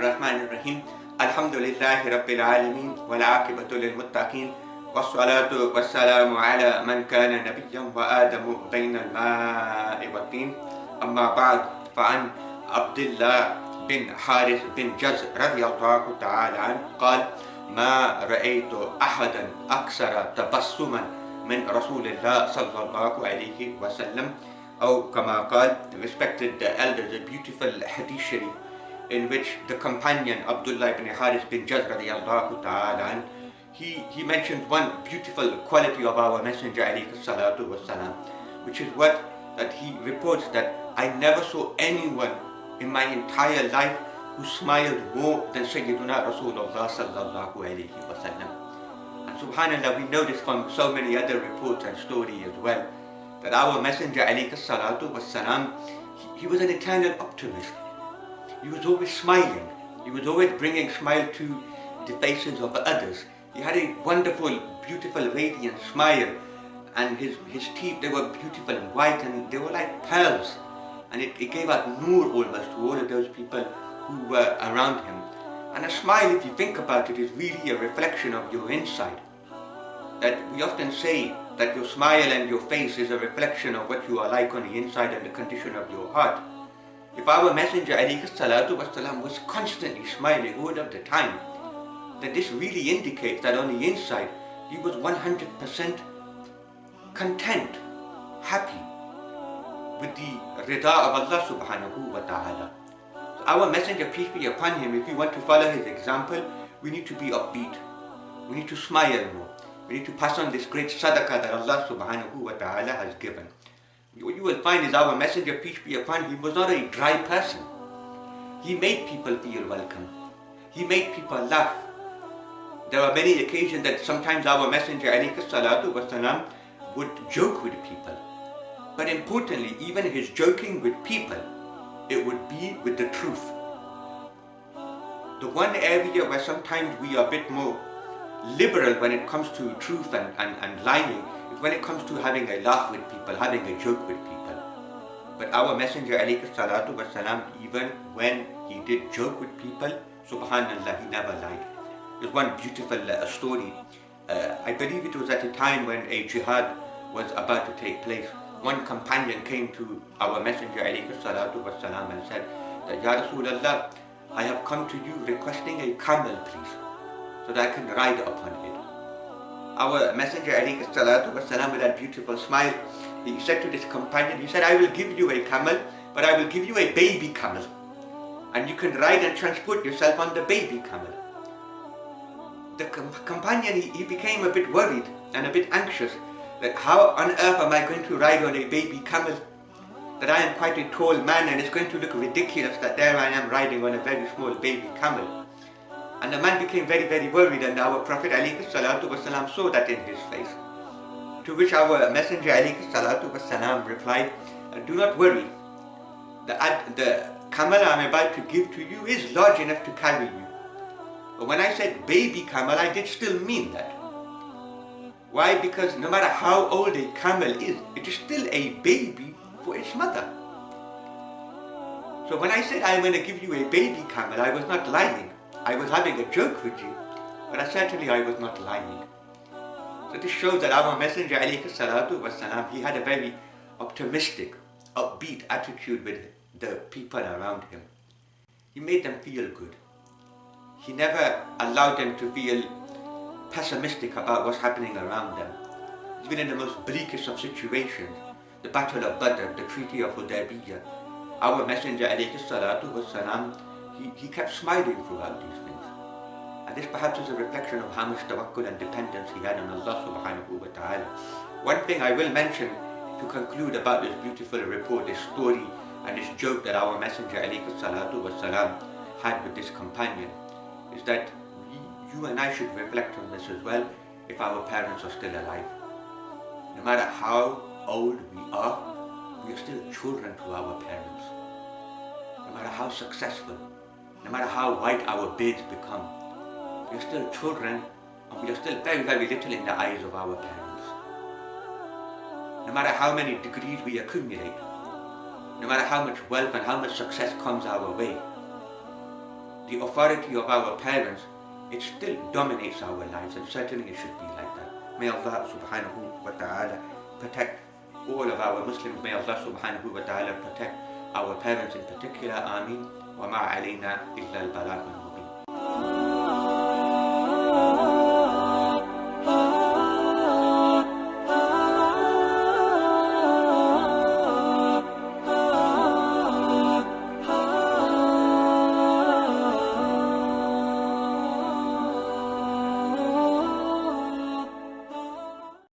الرحمن الرحيم الحمد لله رب العالمين والعاقبة للمتقين والصلاة والسلام على من كان نبيا وآدم بين الماء والطين أما بعد فعن عبد الله بن حارث بن جزء رضي الله تعالى عنه قال ما رأيت أحدا أكثر تبسما من رسول الله صلى الله عليه وسلم أو كما قال respected the elders, a beautiful hadith sharif in which the companion Abdullah ibn Harith bin Jaz radiyallahu ta'ala, he mentioned one beautiful quality of our Messenger alayhi salatu wassalam, which is that he reports that I never saw anyone in my entire life who smiled more than Sayyiduna Rasulullah sallallahu alayhi wasallam. And subhanallah, we know this from so many other reports and stories as well, that our Messenger alayhi salatu wassalam, he was an eternal optimist. He was always smiling. He was always bringing smile to the faces of others. He had a wonderful, beautiful, radiant smile, and his teeth, they were beautiful and white, and they were like pearls. And it gave out noor almost to all of those people who were around him. And a smile, if you think about it, is really a reflection of your inside. That we often say that your smile and your face is a reflection of what you are like on the inside and the condition of your heart. If our Messenger alayhi salatu wasalam was constantly smiling all of the time, then this really indicates that on the inside he was 100% content, happy with the rida of Allah subhanahu wa ta'ala. So our Messenger, peace be upon him, if we want to follow his example, we need to be upbeat, we need to smile more, we need to pass on this great sadaqah that Allah subhanahu wa ta'ala has given. What you will find is our Messenger, peace be upon him, was not a dry person. He made people feel welcome. He made people laugh. There are many occasions that sometimes our Messenger alayhi salatu wasalam would joke with people. But importantly, even his joking with people, it would be with the truth. The one area where sometimes we are a bit more liberal when it comes to truth and lying, when it comes to having a laugh with people, having a joke with people. But our Messenger alayhi salatu wasalam, even when he did joke with people, subhanallah, he never lied. There's one beautiful story. I believe it was at a time when a jihad was about to take place. One companion came to our Messenger alayhi salatu wasalam and said that, Ya Rasulullah, I have come to you requesting a camel, please, so that I can ride upon it. Our Messenger alayhi salatu wasalam, with that beautiful smile, he said to this companion, he said, I will give you a camel, but I will give you a baby camel, and you can ride and transport yourself on the baby camel. The companion, he became a bit worried and a bit anxious, that how on earth am I going to ride on a baby camel? That I am quite a tall man and it's going to look ridiculous that there I am riding on a very small baby camel. And the man became very, very worried, and our Prophet alayhi salatu wasalam saw that in his face. To which our Messenger alayhi salatu wasalam replied, do not worry, the camel I am about to give to you is large enough to carry you. But when I said baby camel, I did still mean that. Why? Because no matter how old a camel is, it is still a baby for its mother. So when I said I'm going to give you a baby camel, I was not lying. I was having a joke with you, but certainly I was not lying. So this shows that our Messenger alayhi salatu wasalam, he had a very optimistic, upbeat attitude with the people around him. He made them feel good. He never allowed them to feel pessimistic about what's happening around them. Even in the most bleakest of situations, the Battle of Badr, the Treaty of Hudaybiyah, our Messenger alayhi salatu wasalam, he kept smiling throughout these things. And this perhaps is a reflection of how much tawakkul and dependence he had on Allah subhanahu wa ta'ala. One thing I will mention to conclude about this beautiful report, this story and this joke that our Messenger alayhi salatu wasalam had with this companion, is that you and I should reflect on this as well if our parents are still alive. No matter how old we are still children to our parents. No matter how successful, no matter how white our beards become, we are still children, and we are still very, very little in the eyes of our parents. No matter how many degrees we accumulate, no matter how much wealth and how much success comes our way, the authority of our parents, it still dominates our lives, and certainly it should be like that. May Allah subhanahu wa ta'ala protect all of our Muslims. May Allah subhanahu wa ta'ala protect our parents in particular. Ameen. Wa ma alayna illa al-balagh al-mubin.